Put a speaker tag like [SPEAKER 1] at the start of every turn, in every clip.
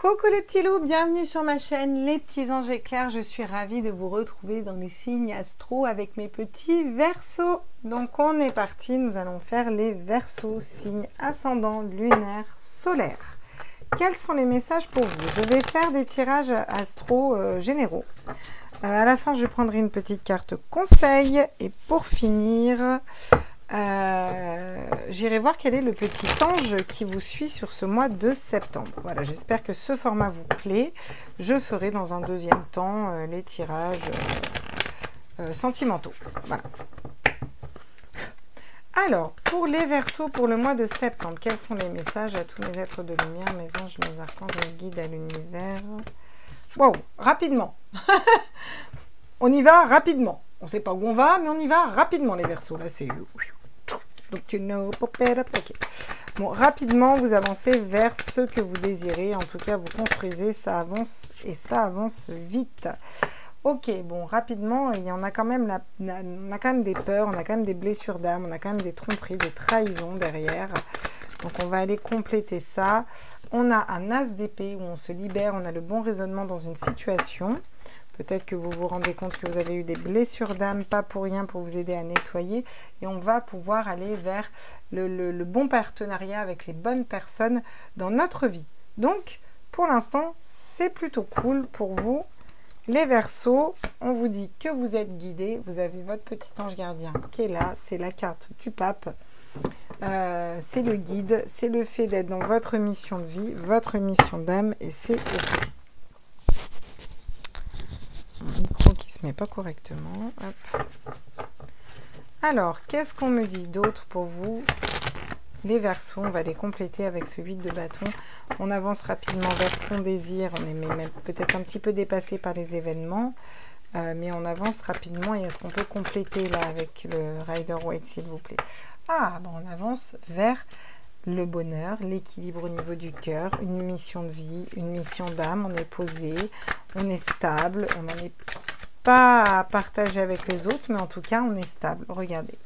[SPEAKER 1] Coucou les petits loups, bienvenue sur ma chaîne Les Petits Anges Éclairs. Je suis ravie de vous retrouver dans les signes astro avec mes petits Verseaux. Donc on est parti, nous allons faire les Verseaux, signes ascendant, lunaire, solaire. Quels sont les messages pour vous? Je vais faire des tirages astro généraux. À la fin, je prendrai une petite carte conseil. Et pour finir, j'irai voir quel est le petit ange qui vous suit sur ce mois de septembre. Voilà, j'espère que ce format vous plaît. Je ferai dans un deuxième temps les tirages sentimentaux. Voilà. Alors, pour les Verseaux, pour le mois de septembre, quels sont les messages à tous mes êtres de lumière, mes anges, mes archanges, mes guides à l'univers? Wow, rapidement. On y va rapidement. On ne sait pas où on va, mais on y va rapidement, les Verseaux. Là, c'est... Donc, you know, ok. Bon, rapidement, vous avancez vers ce que vous désirez. En tout cas, vous construisez, ça avance et ça avance vite. Ok, bon, rapidement, il y en a quand même, on a quand même des peurs, on a quand même des blessures d'âme, on a quand même des tromperies, des trahisons derrière. Donc, on va aller compléter ça. On a un as d'épée où on se libère, on a le bon raisonnement dans une situation. Peut-être que vous vous rendez compte que vous avez eu des blessures d'âme, pas pour rien, pour vous aider à nettoyer. Et on va pouvoir aller vers le bon partenariat avec les bonnes personnes dans notre vie. Donc, pour l'instant, c'est plutôt cool pour vous. Les Verseaux, on vous dit que vous êtes guidés. Vous avez votre petit ange gardien qui est là. C'est la carte du pape. C'est le guide. C'est le fait d'être dans votre mission de vie, votre mission d'âme. Et c'est OK. Mon micro qui se met pas correctement. Hop. Alors, qu'est-ce qu'on me dit d'autre pour vous? Les Verseaux, on va les compléter avec ce 8 de bâton. On avance rapidement vers ce qu'on désire. On est même peut-être un petit peu dépassé par les événements. Mais on avance rapidement. Et est-ce qu'on peut compléter là avec le Rider Waite, s'il vous plaît? Ah, bon, on avance vers le bonheur, l'équilibre au niveau du cœur, une mission de vie, une mission d'âme. On est posé, on est stable. On n'en est pas à partager avec les autres, mais en tout cas, on est stable. Regardez.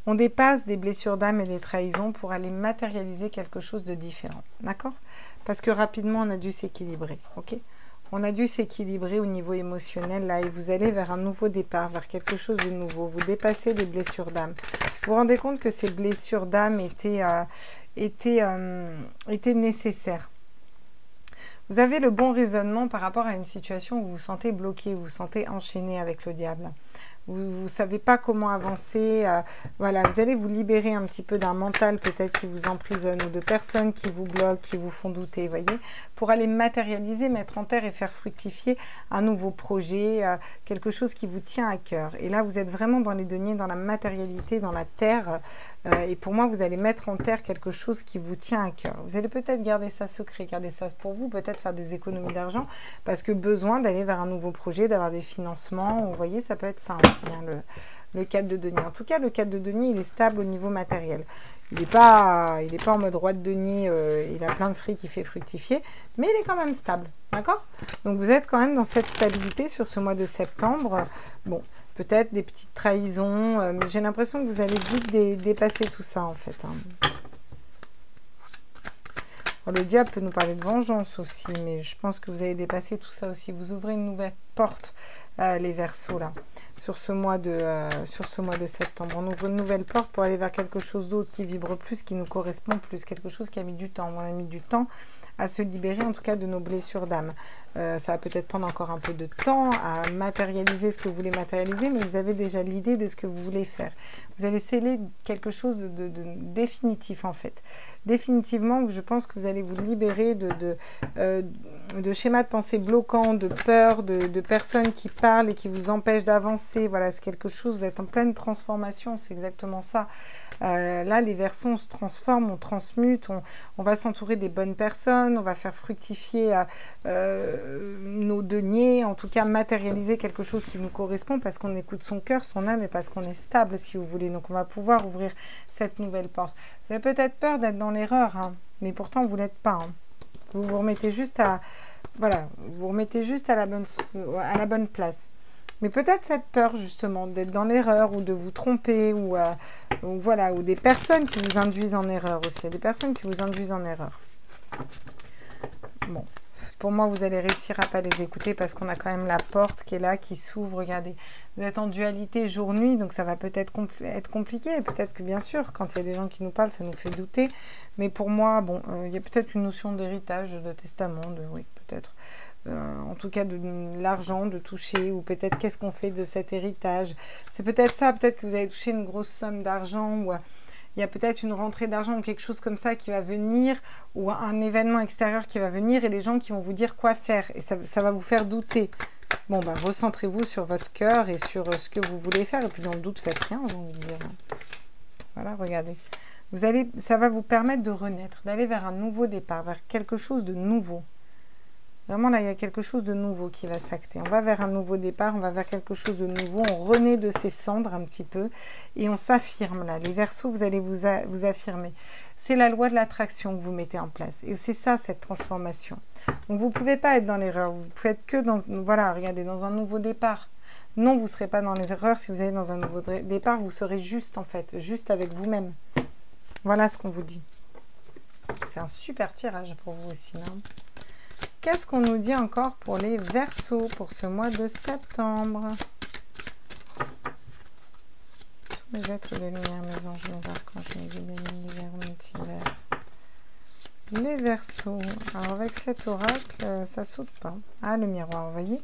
[SPEAKER 1] On dépasse des blessures d'âme et des trahisons pour aller matérialiser quelque chose de différent. D'accord? Parce que rapidement, on a dû s'équilibrer. Ok? On a dû s'équilibrer au niveau émotionnel là et vous allez vers un nouveau départ, vers quelque chose de nouveau. Vous dépassez des blessures d'âme. Vous vous rendez compte que ces blessures d'âme étaient nécessaires. Vous avez le bon raisonnement par rapport à une situation où vous vous sentez bloqué, vous vous sentez enchaîné avec le diable. Vous ne savez pas comment avancer. Voilà, vous allez vous libérer un petit peu d'un mental peut-être qui vous emprisonne ou de personnes qui vous bloquent, qui vous font douter, voyez, pour aller matérialiser, mettre en terre et faire fructifier un nouveau projet, quelque chose qui vous tient à cœur. Et là, vous êtes vraiment dans les deniers, dans la matérialité, dans la terre. Et pour moi, vous allez mettre en terre quelque chose qui vous tient à cœur. Vous allez peut-être garder ça secret, garder ça pour vous, peut-être faire des économies d'argent, parce que besoin d'aller vers un nouveau projet, d'avoir des financements. Vous voyez, ça peut être ça aussi, hein, le 4 de denier. En tout cas, le 4 de denier, il est stable au niveau matériel. Il n'est pas en mode roi de denier, il a plein de fric qui fait fructifier, mais il est quand même stable, d'accord? Donc, vous êtes quand même dans cette stabilité sur ce mois de septembre. Bon, peut-être des petites trahisons, mais j'ai l'impression que vous allez vite dépasser tout ça, en fait. Hein. Alors, le diable peut nous parler de vengeance aussi, mais je pense que vous allez dépasser tout ça aussi. Vous ouvrez une nouvelle porte, les Verseaux, là, sur ce mois de septembre. On ouvre une nouvelle porte pour aller vers quelque chose d'autre qui vibre plus, qui nous correspond plus, quelque chose qui a mis du temps. On a mis du temps à se libérer, en tout cas, de nos blessures d'âme. Ça va peut-être prendre encore un peu de temps à matérialiser ce que vous voulez matérialiser, mais vous avez déjà l'idée de ce que vous voulez faire. Vous allez sceller quelque chose de définitif, en fait. Définitivement, je pense que vous allez vous libérer de schémas de pensée bloquants, de peur, de personnes qui parlent et qui vous empêchent d'avancer. Voilà, c'est quelque chose, vous êtes en pleine transformation, c'est exactement ça. Là, les Verseaux, on se transforme, on transmute, on va s'entourer des bonnes personnes, on va faire fructifier nos deniers, en tout cas matérialiser quelque chose qui nous correspond parce qu'on écoute son cœur, son âme et parce qu'on est stable, si vous voulez. Donc, on va pouvoir ouvrir cette nouvelle porte. Vous avez peut-être peur d'être dans l'erreur, hein, mais pourtant, vous ne l'êtes pas. Hein. Vous vous remettez juste à... Voilà, vous remettez juste à la bonne place. Mais peut-être cette peur, justement, d'être dans l'erreur ou de vous tromper ou voilà, ou des personnes qui vous induisent en erreur aussi. Il y a des personnes qui vous induisent en erreur. Bon, pour moi, vous allez réussir à pas les écouter parce qu'on a quand même la porte qui est là, qui s'ouvre. Regardez, vous êtes en dualité jour-nuit, donc ça va peut-être être compliqué. Peut-être que, bien sûr, quand il y a des gens qui nous parlent, ça nous fait douter. Mais pour moi, bon, il y a peut-être une notion d'héritage, de testament, oui, peut-être. En tout cas, de l'argent, de toucher, ou peut-être qu'est-ce qu'on fait de cet héritage. C'est peut-être ça, peut-être que vous avez touché une grosse somme d'argent, ou il y a peut-être une rentrée d'argent ou quelque chose comme ça qui va venir, ou un événement extérieur qui va venir, et les gens qui vont vous dire quoi faire, et ça va vous faire douter. Bon, bah, recentrez-vous sur votre cœur et sur ce que vous voulez faire, et puis dans le doute, faites rien, j'ai envie de dire. Voilà, regardez. Ça va vous permettre de renaître, d'aller vers un nouveau départ, vers quelque chose de nouveau. Vraiment, là, il y a quelque chose de nouveau qui va s'acter. On va vers un nouveau départ, on va vers quelque chose de nouveau. On renaît de ses cendres un petit peu et on s'affirme là. Les Verseaux, vous allez vous affirmer. C'est la loi de l'attraction que vous mettez en place. Et c'est ça, cette transformation. Donc, vous ne pouvez pas être dans l'erreur. Vous pouvez être que dans, voilà, regardez, dans un nouveau départ. Non, vous ne serez pas dans les erreurs. Si vous allez dans un nouveau départ, vous serez juste, en fait, juste avec vous-même. Voilà ce qu'on vous dit. C'est un super tirage pour vous aussi, hein. Qu'est-ce qu'on nous dit encore pour les Verseaux pour ce mois de septembre? Tous les êtres de lumière, mes anges, mes archanges, mes guides, mes univers, multivers. Les Verseaux. Alors avec cet oracle, ça saute pas. Ah, le miroir, vous voyez.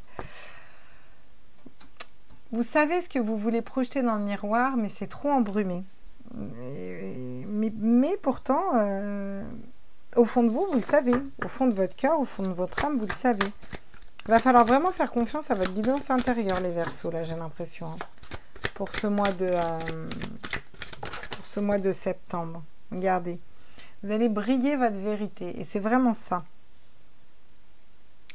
[SPEAKER 1] Vous savez ce que vous voulez projeter dans le miroir, mais c'est trop embrumé. Mais pourtant... au fond de vous, vous le savez. Au fond de votre cœur, au fond de votre âme, vous le savez. Il va falloir vraiment faire confiance à votre guidance intérieure, les Verseaux, là, j'ai l'impression. Hein, pour ce mois de septembre. Regardez. Vous allez briller votre vérité. Et c'est vraiment ça.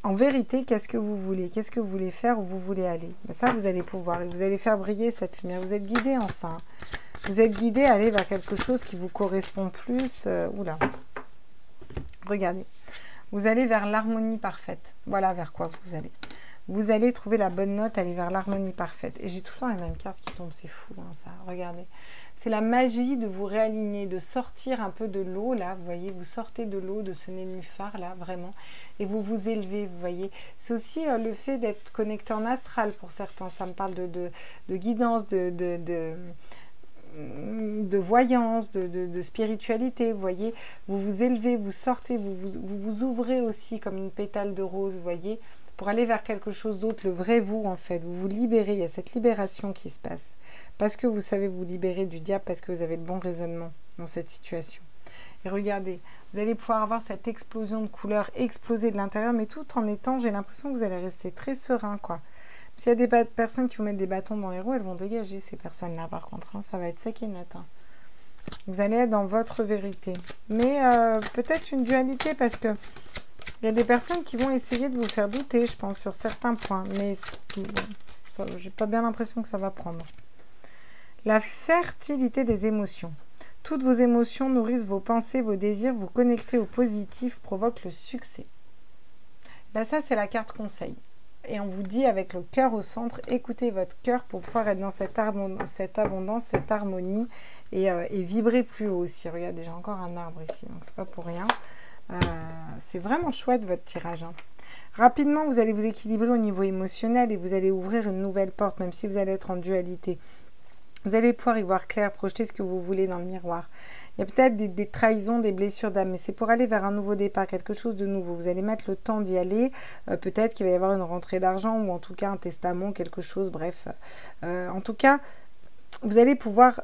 [SPEAKER 1] En vérité, qu'est-ce que vous voulez? Qu'est-ce que vous voulez faire? Où vous voulez aller? Ben ça, vous allez pouvoir. Et vous allez faire briller cette lumière. Vous êtes guidé en ça. Hein. Vous êtes guidé à aller vers quelque chose qui vous correspond plus. Oula. Regardez, vous allez vers l'harmonie parfaite. Voilà vers quoi vous allez. Vous allez trouver la bonne note, aller vers l'harmonie parfaite. Et j'ai tout le temps les mêmes cartes qui tombent, c'est fou, hein, ça. Regardez. C'est la magie de vous réaligner, de sortir un peu de l'eau, là. Vous voyez, vous sortez de l'eau, de ce nénuphar, là, vraiment. Et vous vous élevez, vous voyez. C'est aussi le fait d'être connecté en astral pour certains. Ça me parle de guidance, de voyance, de spiritualité, vous voyez, vous vous élevez, vous sortez, vous ouvrez aussi comme une pétale de rose, vous voyez, pour aller vers quelque chose d'autre, le vrai vous en fait, vous vous libérez, il y a cette libération qui se passe, parce que vous savez vous libérer du diable, parce que vous avez le bon raisonnement dans cette situation. Et regardez, vous allez pouvoir avoir cette explosion de couleurs, exploser de l'intérieur, mais tout en étant, j'ai l'impression que vous allez rester très serein, quoi. S'il y a des personnes qui vous mettent des bâtons dans les roues, elles vont dégager ces personnes-là, par contre. Hein, ça va être sec et net. Hein. Vous allez être dans votre vérité. Mais peut-être une dualité, parce que il y a des personnes qui vont essayer de vous faire douter, je pense, sur certains points. Mais bon, j'ai pas bien l'impression que ça va prendre. La fertilité des émotions. Toutes vos émotions nourrissent vos pensées, vos désirs. Vous connectez au positif, provoque le succès. Ben ça, c'est la carte conseil. Et on vous dit avec le cœur au centre, écoutez votre cœur pour pouvoir être dans cette abondance, cette harmonie et vibrer plus haut aussi. Regardez, j'ai encore un arbre ici, donc c'est pas pour rien. C'est vraiment chouette votre tirage. Hein. Rapidement, vous allez vous équilibrer au niveau émotionnel et vous allez ouvrir une nouvelle porte, même si vous allez être en dualité. Vous allez pouvoir y voir clair, projeter ce que vous voulez dans le miroir. Il y a peut-être des trahisons, des blessures d'âme, mais c'est pour aller vers un nouveau départ, quelque chose de nouveau. Vous allez mettre le temps d'y aller. Peut-être qu'il va y avoir une rentrée d'argent ou en tout cas un testament, quelque chose, bref. En tout cas, vous allez pouvoir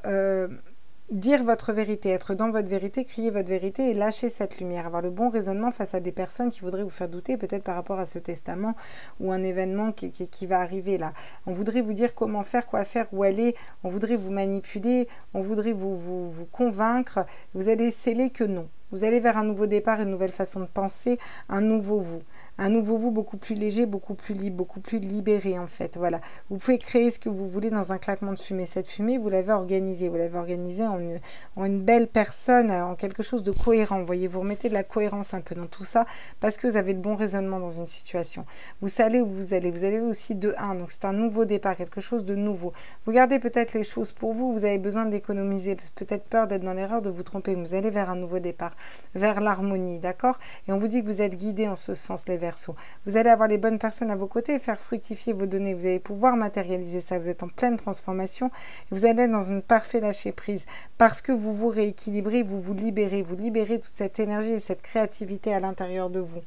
[SPEAKER 1] dire votre vérité, être dans votre vérité, crier votre vérité et lâcher cette lumière, avoir le bon raisonnement face à des personnes qui voudraient vous faire douter, peut-être par rapport à ce testament ou un événement qui va arriver là. On voudrait vous dire comment faire, quoi faire, où aller, on voudrait vous manipuler, on voudrait vous convaincre, vous allez sceller que non. Vous allez vers un nouveau départ, une nouvelle façon de penser, un nouveau vous. Un nouveau vous beaucoup plus léger, beaucoup plus libre, beaucoup plus libéré en fait. Voilà. Vous pouvez créer ce que vous voulez dans un claquement de fumée. Cette fumée, vous l'avez organisée. Vous l'avez organisée en une belle personne, en quelque chose de cohérent. Vous voyez, vous remettez de la cohérence un peu dans tout ça parce que vous avez le bon raisonnement dans une situation. Vous savez où vous allez. Vous allez aussi de 1. Donc c'est un nouveau départ, quelque chose de nouveau. Vous gardez peut-être les choses pour vous. Vous avez besoin d'économiser. Peut-être peur d'être dans l'erreur, de vous tromper. Vous allez vers un nouveau départ, vers l'harmonie, d'accord? Et on vous dit que vous êtes guidé en ce sens, les Verseaux. Vous allez avoir les bonnes personnes à vos côtés et faire fructifier vos données. Vous allez pouvoir matérialiser ça. Vous êtes en pleine transformation et vous allez être dans une parfaite lâcher prise parce que vous vous rééquilibrez, vous vous libérez toute cette énergie et cette créativité à l'intérieur de vous.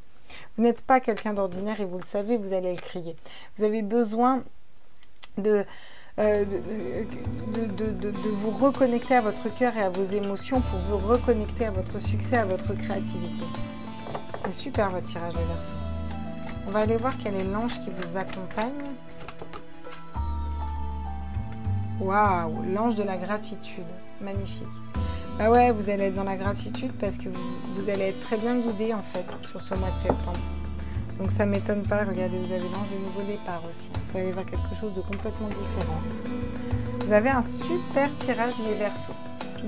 [SPEAKER 1] Vous n'êtes pas quelqu'un d'ordinaire et vous le savez, vous allez le crier. Vous avez besoin de vous reconnecter à votre cœur et à vos émotions pour vous reconnecter à votre succès, à votre créativité. C'est super votre tirage les Verseaux. On va aller voir quel est l'ange qui vous accompagne. Waouh, l'ange de la gratitude. Magnifique. Bah ouais, vous allez être dans la gratitude parce que vous allez être très bien guidé en fait sur ce mois de septembre. Donc ça ne m'étonne pas, regardez, vous avez l'ange du nouveau départ aussi. Vous pouvez aller voir quelque chose de complètement différent. Vous avez un super tirage les Verseaux.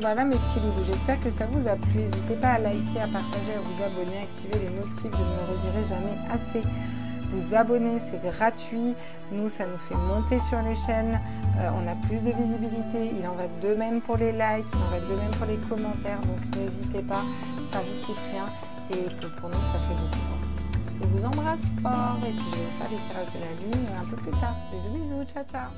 [SPEAKER 1] Voilà mes petits loulous, j'espère que ça vous a plu. N'hésitez pas à liker, à partager, à vous abonner, à activer les notifs, je ne me redirai jamais assez. Vous abonner, c'est gratuit. Nous, ça nous fait monter sur les chaînes. On a plus de visibilité. Il en va de même pour les likes, il en va de même pour les commentaires. Donc n'hésitez pas, ça ne vous coûte rien. Et pour nous, ça fait beaucoup. Je vous embrasse fort et puis je vais vous faire les tirages de la lune un peu plus tard. Bisous, bisous, ciao, ciao.